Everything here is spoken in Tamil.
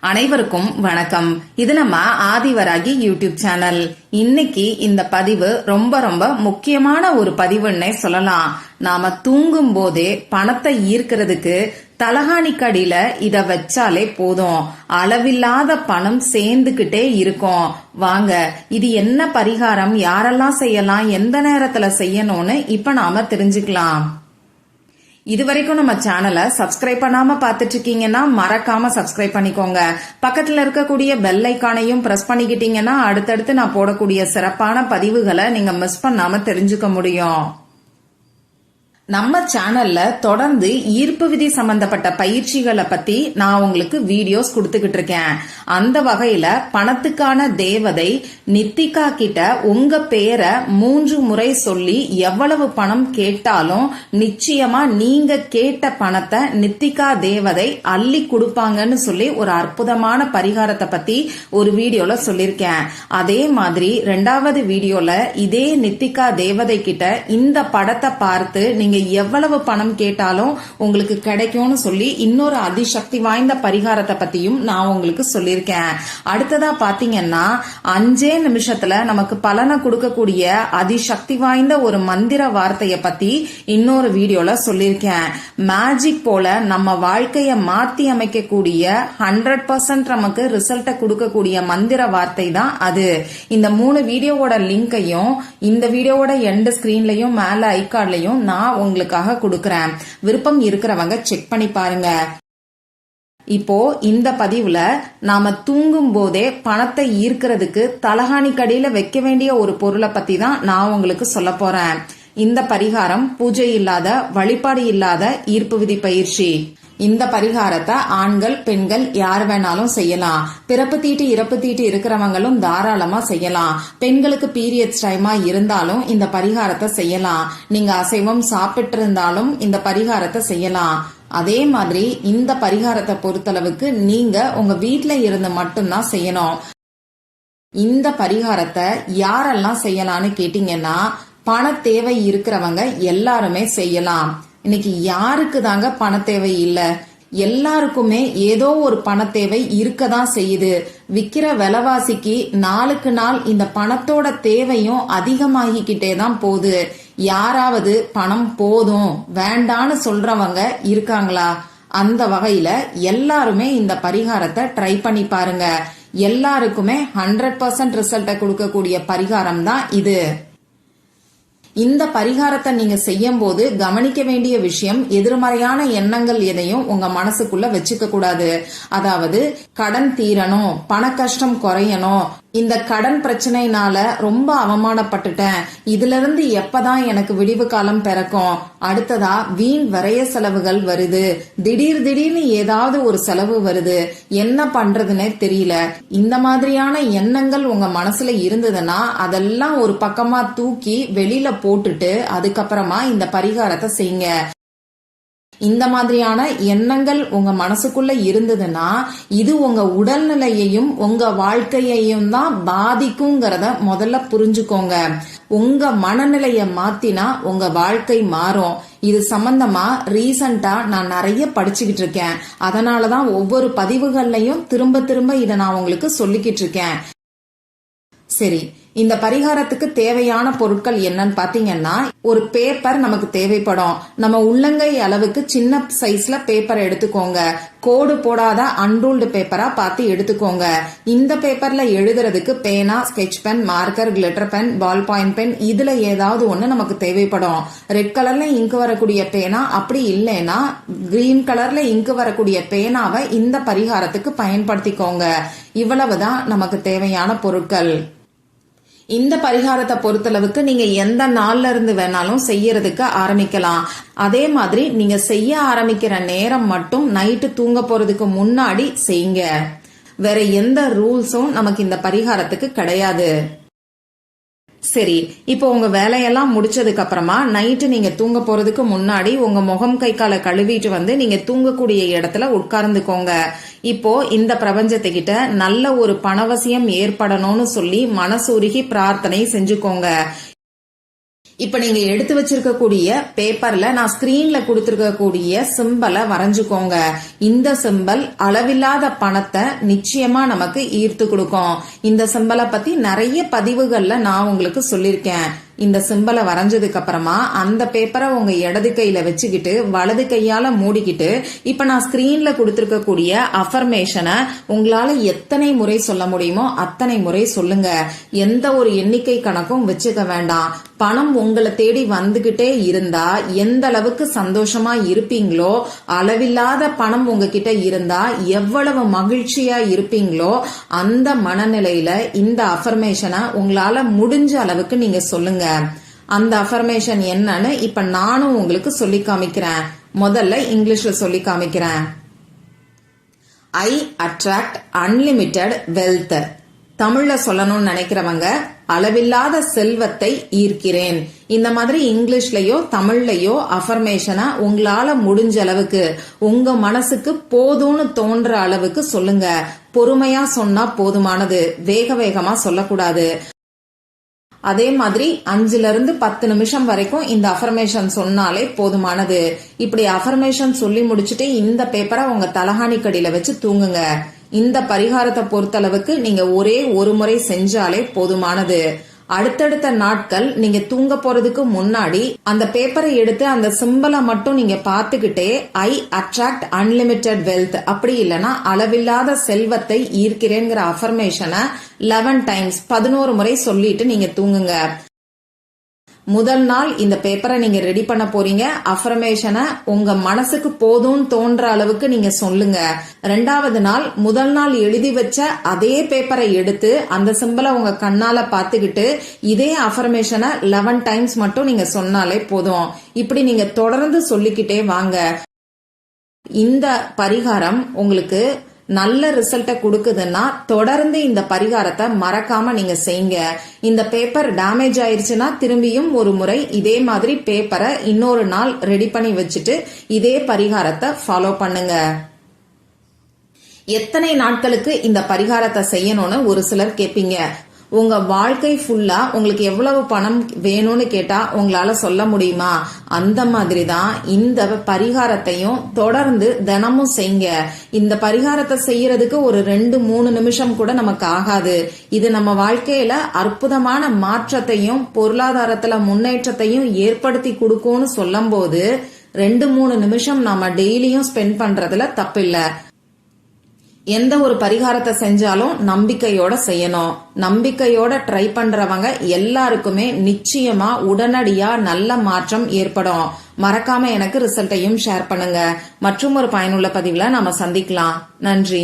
அனைவருக்கும் வணக்கம். இது நம்ம ஆதிவராகி யூடியூப் சேனல். இன்னைக்கு இந்த பதிவு ரொம்ப முக்கியமான ஒரு பதிவுன்னே சொல்லலாம். நாம தூங்கும் போதே பணத்தை ஈர்க்கிறதுக்கு தலகாணிக்கடியில இத வச்சாலே போதும், அளவில்லாத பணம் சேர்ந்துகிட்டே இருக்கும். வாங்க, இது என்ன பரிகாரம், யாரெல்லாம் செய்யலாம், எந்த நேரத்துல செய்யணும்னு இப்ப நாம தெரிஞ்சுக்கலாம். இதுவரைக்கும் நம்ம சேனலை சப்ஸ்கிரைப் பண்ணாம பாத்துட்டு இருக்கீங்கன்னா மறக்காம சப்ஸ்கிரைப் பண்ணிக்கோங்க. பக்கத்துல இருக்கக்கூடிய பெல் ஐக்கானையும் பிரஸ் பண்ணிக்கிட்டீங்கன்னா அடுத்தடுத்து நான் போடக்கூடிய சிறப்பான பதிவுகளை நீங்க மிஸ் பண்ணாம தெரிஞ்சுக்க முடியும். நம்ம சேனல்ல தொடர்ந்து ஈர்ப்பு விதி சம்பந்தப்பட்ட பயிற்சிகளை பத்தி நான் உங்களுக்கு வீடியோஸ் கொடுத்துக்கிட்டு இருக்கேன். அந்த வகையில பணத்துக்கான தேவதை நித்திகா கிட்ட உங்க பேரை 3 முறை சொல்லி எவ்வளவு பணம் கேட்டாலும் நிச்சயமா நீங்க கேட்ட பணத்தை நித்திகா தேவதை அள்ளி கொடுப்பாங்கன்னு சொல்லி ஒரு அற்புதமான பரிகாரத்தை பத்தி ஒரு வீடியோல சொல்லிருக்கேன். அதே மாதிரி 2வது வீடியோல இதே நித்திகா தேவதை கிட்ட இந்த படத்தை பார்த்து நீங்க எவ்வளவு பணம் கேட்டாலும் உங்களுக்கு கிடைக்கும்னு சொல்லி இன்னொரு அதிசக்தி வாய்ந்த பரிகாரத்தை பத்தியும் நான் உங்களுக்கு சொல்லியிருக்கேன். அடுத்ததா பாத்தீங்கன்னா 5 நிமிஷத்துல நமக்கு பலனை கொடுக்கக்கூடிய அதிசக்தி வாய்ந்த ஒரு மந்திர வார்த்தைய பத்தி இன்னொரு வீடியோல சொல்லியிருக்கேன். மேஜிக் போல நம்ம வாழ்க்கைய மாத்தி அமைக்கக்கூடிய 100% நமக்கு ரிசல்ட்டை கொடுக்கக்கூடிய மந்திர வார்த்தை தான் அது. இந்த 3 வீடியோவோட லிங்கையும் இந்த வீடியோவோட எண்ட் ஸ்கிரீன்லயும் மேல ஐகார்ட்லயும் நான் உங்களுக்காக கொடுக்கறேன். விருப்பம் இருக்கிறவங்க செக் பண்ணி பாருங்க. இப்போ இந்த பதிவுல நாம தூங்கும் போதே பணத்தை ஈர்க்கிறதுக்கு தலகாணிக்கடியில வைக்க வேண்டிய ஒரு பொருளை பத்தி தான் நான் உங்களுக்கு சொல்ல போறேன். இந்த பரிகாரம் பூஜை இல்லாத, வழிபாடு இல்லாத ஈர்ப்பு விதி பயிற்சி. இந்த பரிகாரத்தை ஆண்கள் பெண்கள் யார் வேணாலும் செய்யலாம். பிறப்பு தீட்டு இறப்பு தீட்டு இருக்கிறவங்களும் தாராளமா செய்யலாம். பெண்களுக்கு பீரியட்ஸ் டைமா இருந்தாலும் இந்த பரிகாரத்தை செய்யலாம். நீங்க அசைவம் சாப்பிட்டு இருந்தாலும் இந்த பரிகாரத்தை செய்யலாம். அதே மாதிரி இந்த பரிகாரத்தை பொறுத்தளவுக்கு நீங்க உங்க வீட்டுல இருந்து மட்டும்தான் செய்யணும். இந்த பரிகாரத்தை யாரெல்லாம் செய்யலாம்னு கேட்டீங்கன்னா பண தேவை இருக்கிறவங்க எல்லாருமே செய்யலாம். இன்னைக்கு யாருக்கு தாங்க பண தேவை இல்ல? எல்லாருக்குமே ஏதோ ஒரு பண தேவை இருக்கதான் செய்யுது. விக்கிற விலைவாசிக்கு நாளுக்கு நாள் இந்த பணத்தோட தேவையும் அதிகமாகிக்கிட்டே தான் போகுது. யாராவது பணம் போதும் வேண்டான்னு சொல்றவங்க இருக்காங்களா? அந்த வகையில எல்லாருமே இந்த பரிகாரத்தை ட்ரை பண்ணி பாருங்க. எல்லாருக்குமே 100% ரிசல்ட்டை கொடுக்கக்கூடிய பரிகாரம் தான் இது. இந்த பரிகாரத்தை நீங்க செய்யும் போது கவனிக்க வேண்டிய விஷயம், எதிர்மறையான எண்ணங்கள் எதையும் உங்க மனசுக்குள்ள வச்சுக்க கூடாது. அதாவது கடன் தீரணும், பண கஷ்டம் குறையணும், இந்த கடன் பிரச்சனைனால ரொம்ப அவமானப்பட்டுட்டேன், இதுல இருந்து எப்பதான் எனக்கு விடிவு காலம் பிறக்கும், அடுத்ததா வீண் விரைய செலவுகள் வருது, திடீர்னு ஏதாவது ஒரு செலவு வருது, என்ன பண்றதுன்னே தெரியல, இந்த மாதிரியான எண்ணங்கள் உங்க மனசுல இருந்ததுன்னா அதெல்லாம் ஒரு பக்கமா தூக்கி வெளியில போட்டுட்டு அதுக்கப்புறமா இந்த பரிகாரத்தை செய்யுங்க. இந்த மாதிரியான எண்ணங்கள் உங்க மனசுக்குள்ள இருந்ததுன்னா இது உங்க உடல்நிலையையும் உங்க வாழ்க்கையையும் தான் பாதிக்குங்கிறத முதல்ல புரிஞ்சுக்கோங்க. உங்க மனநிலைய மாத்தினா உங்க வாழ்க்கை மாறும். இது சம்பந்தமா ரீசண்டா நான் நிறைய படிச்சுக்கிட்டு இருக்கேன். அதனாலதான் ஒவ்வொரு பதிவுகள்லயும் திரும்ப இதை நான் உங்களுக்கு சொல்லிக்கிட்டு இருக்கேன். சரி, இந்த பரிகாரத்துக்கு தேவையான பொருட்கள் என்னன்னு பாத்தீங்கன்னா, ஒரு பேப்பர் நமக்கு தேவைப்படும். நம்ம உள்ளங்கை அளவுக்கு சின்ன சைஸ்ல பேப்பர் எடுத்துக்கோங்க. கோடு போடாத அன்ரூல்டு பேப்பரா பார்த்து எடுத்துக்கோங்க. இந்த பேப்பர்ல எழுதுறதுக்கு பேனா, sketch pen, marker, glitter pen, ball point pen, இதுல ஏதாவது ஒண்ணு நமக்கு தேவைப்படும். ரெட் கலர்ல இங்கு வரக்கூடிய பேனா, அப்படி இல்லைன்னா கிரீன் கலர்ல இங்கு வரக்கூடிய பேனாவை இந்த பரிகாரத்துக்கு பயன்படுத்திக்கோங்க. இவ்வளவுதான் நமக்கு தேவையான பொருட்கள். இந்த பரிகாரத்தை பொறுத்தளவுக்கு நீங்க எந்த நாள்ல இருந்து வேணாலும் செய்யறதுக்கு ஆரம்பிக்கலாம். அதே மாதிரி நீங்க செய்ய ஆரம்பிக்கிற நேரம் மட்டும் நைட்டு தூங்க போறதுக்கு முன்னாடி செய்யுங்க. வேற எந்த ரூல்ஸும் நமக்கு இந்த பரிகாரத்துக்கு கிடையாது. சரி, இப்போ உங்க வேலையெல்லாம் முடிச்சதுக்கு அப்புறமா நைட்டு நீங்க தூங்க போறதுக்கு முன்னாடி உங்க முகம் கை காலை கழுவிட்டு வந்து நீங்க தூங்கக்கூடிய இடத்துல உட்கார்ந்துக்கோங்க. இப்போ இந்த பிரபஞ்சத்துக்கிட்ட நல்ல ஒரு பணவசியம் ஏற்படணும்னு சொல்லி மனசுருகி பிரார்த்தனை செஞ்சுக்கோங்க. இப்ப நீங்க எடுத்து வச்சிருக்கக்கூடிய பேப்பர்ல நான் ஸ்கிரீன்ல கொடுத்திருக்கக்கூடிய சிம்பலை வரைஞ்சுக்கோங்க. இந்த சிம்பல் அளவில்லாத பணத்தை நிச்சயமா நமக்கு ஈர்த்து கொடுக்கும். இந்த சிம்பலை பத்தி நிறைய பதிவுகள்ல நான் உங்களுக்கு சொல்லிருக்கேன். இந்த சிம்பலை வரைஞ்சதுக்கு அப்புறமா அந்த பேப்பரை உங்க இடது கையில வச்சுக்கிட்டு வலது கையால மூடிக்கிட்டு இப்ப நான் ஸ்கிரீன்ல கொடுத்திருக்கக்கூடிய அஃபர்மேஷனை உங்களால எத்தனை முறை சொல்ல முடியுமோ அத்தனை முறை சொல்லுங்க. எந்த ஒரு எண்ணிக்கை கணக்கும் வச்சுக்க வேண்டாம். பணம் உங்களை தேடி வந்துகிட்டே இருந்தா எந்த அளவுக்கு சந்தோஷமா இருப்பீங்களோ, அளவில்லாத பணம் உங்ககிட்ட இருந்தா எவ்வளவு மகிழ்ச்சியா இருப்பீங்களோ அந்த மனநிலையில இந்த அஃபர்மேஷனை உங்களால முடிஞ்ச அளவுக்கு நீங்க சொல்லுங்க. அந்த அஃபர்மேஷன் என்னன்னு இப்ப நானும் உங்களுக்கு சொல்லி காமிக்கிறேன். முதல்ல இங்கிலீஷ்ல சொல்லி காமிக்கிறேன். ஐ அட்ராக்ட் அன்லிமிட்டெட் வெல்த். தமிழ்ல சொல்லணும்னு நினைக்கிறவங்க அளவில்லாத செல்வத்தை ஈர்க்கிறேன். இந்த மாதிரி இங்கிலீஷ்லயோ தமிழ்லயோ அஃபர்மேஷனை உங்களால முடிஞ்ச அளவுக்கு உங்க மனசுக்கு போதும்னு தோன்ற அளவுக்கு சொல்லுங்க. பொறுமையா சொன்னா போதுமானது, வேக வேகமா சொல்லக்கூடாது. அதே மாதிரி 5-10 நிமிஷம் வரைக்கும் இந்த அஃபர்மேஷன் சொன்னாலே போதுமானது. இப்படி அஃபர்மேஷன் சொல்லி முடிச்சுட்டு இந்த பேப்பரை உங்க தலகாணி கடியில வச்சு தூங்குங்க. இந்த பரிகாரத்தை பொறுத்தளவுக்கு நீங்க ஒரே ஒரு முறை செஞ்சாலே போதுமானது. அடுத்தடுத்த நாட்கள் நீங்க தூங்க போறதுக்கு முன்னாடி அந்த பேப்பரை எடுத்து அந்த சிம்பலை மட்டும் நீங்க பாத்துக்கிட்டே ஐ அட்ராக்ட் அன்லிமிட்டெட் வெல்த், அப்படி இல்லைன்னா அளவில்லாத செல்வத்தை ஈர்க்கிறேங்கிற அஃபர்மேஷனை 11 டைம்ஸ் 11 முறை சொல்லிட்டு நீங்க தூங்குங்க. முதல் நாள் இந்த பேப்பரை நீங்க ரெடி பண்ண போறீங்க. அஃபர்மேஷனை உங்க மனசுக்கு போதும்னு தோன்ற அளவுக்கு நீங்க சொல்லுங்க. 2வது நாள் முதல் நாள் எழுதி வச்ச அதே பேப்பரை எடுத்து அந்த சிம்பலை உங்க கண்ணால பாத்துக்கிட்டு இதே அஃபர்மேஷனை 11 டைம்ஸ் மட்டும் நீங்க சொன்னாலே போதும். இப்படி நீங்க தொடர்ந்து சொல்லிக்கிட்டே வாங்க. இந்த பரிகாரம் உங்களுக்கு நல்ல ரிசல்ட்டை கொடுக்குதுன்னா தொடர்ந்து இந்த பரிகாரத்தை மறக்காம நீங்க செய்யுங்க. இந்த பேப்பர் டேமேஜ் ஆயிருச்சுன்னா திரும்பியும் ஒரு முறை இதே மாதிரி பேப்பரை இன்னொரு நாள் ரெடி பண்ணி வச்சுட்டு இதே பரிகாரத்தை ஃபாலோ பண்ணுங்க. எத்தனை நாட்களுக்கு இந்த பரிகாரத்தை செய்யணும்னு ஒரு சிலர் கேட்பீங்க. உங்க வாழ்க்கை ஃபுல்லா உங்களுக்கு எவ்வளவு பணம் வேணும்னு கேட்டா உங்களால சொல்ல முடியுமா? அந்த மாதிரி தான் இந்த பரிகாரத்தையும் தொடர்ந்து தினமும் செய்யுங்க. இந்த பரிகாரத்தை செய்யறதுக்கு ஒரு 2-3 நிமிஷம் கூட நமக்கு ஆகாது. இது நம்ம வாழ்க்கையில அற்புதமான மாற்றத்தையும் பொருளாதாரத்துல முன்னேற்றத்தையும் ஏற்படுத்தி கொடுக்கும்னு சொல்லும் போது 2-3 நிமிஷம் நாம டெய்லியும் ஸ்பெண்ட் பண்றதுல தப்பில்லை. எந்த ஒரு பரிகாரத்தை செஞ்சாலும் நம்பிக்கையோட செய்யணும். நம்பிக்கையோட ட்ரை பண்றவங்க எல்லாருக்குமே நிச்சயமா உடனடியா நல்ல மாற்றம் ஏற்படும். மறக்காம எனக்கு ரிசல்ட்டையும் ஷேர் பண்ணுங்க. மற்றும் ஒரு பயனுள்ள பதிவுல நாம சந்திக்கலாம். நன்றி.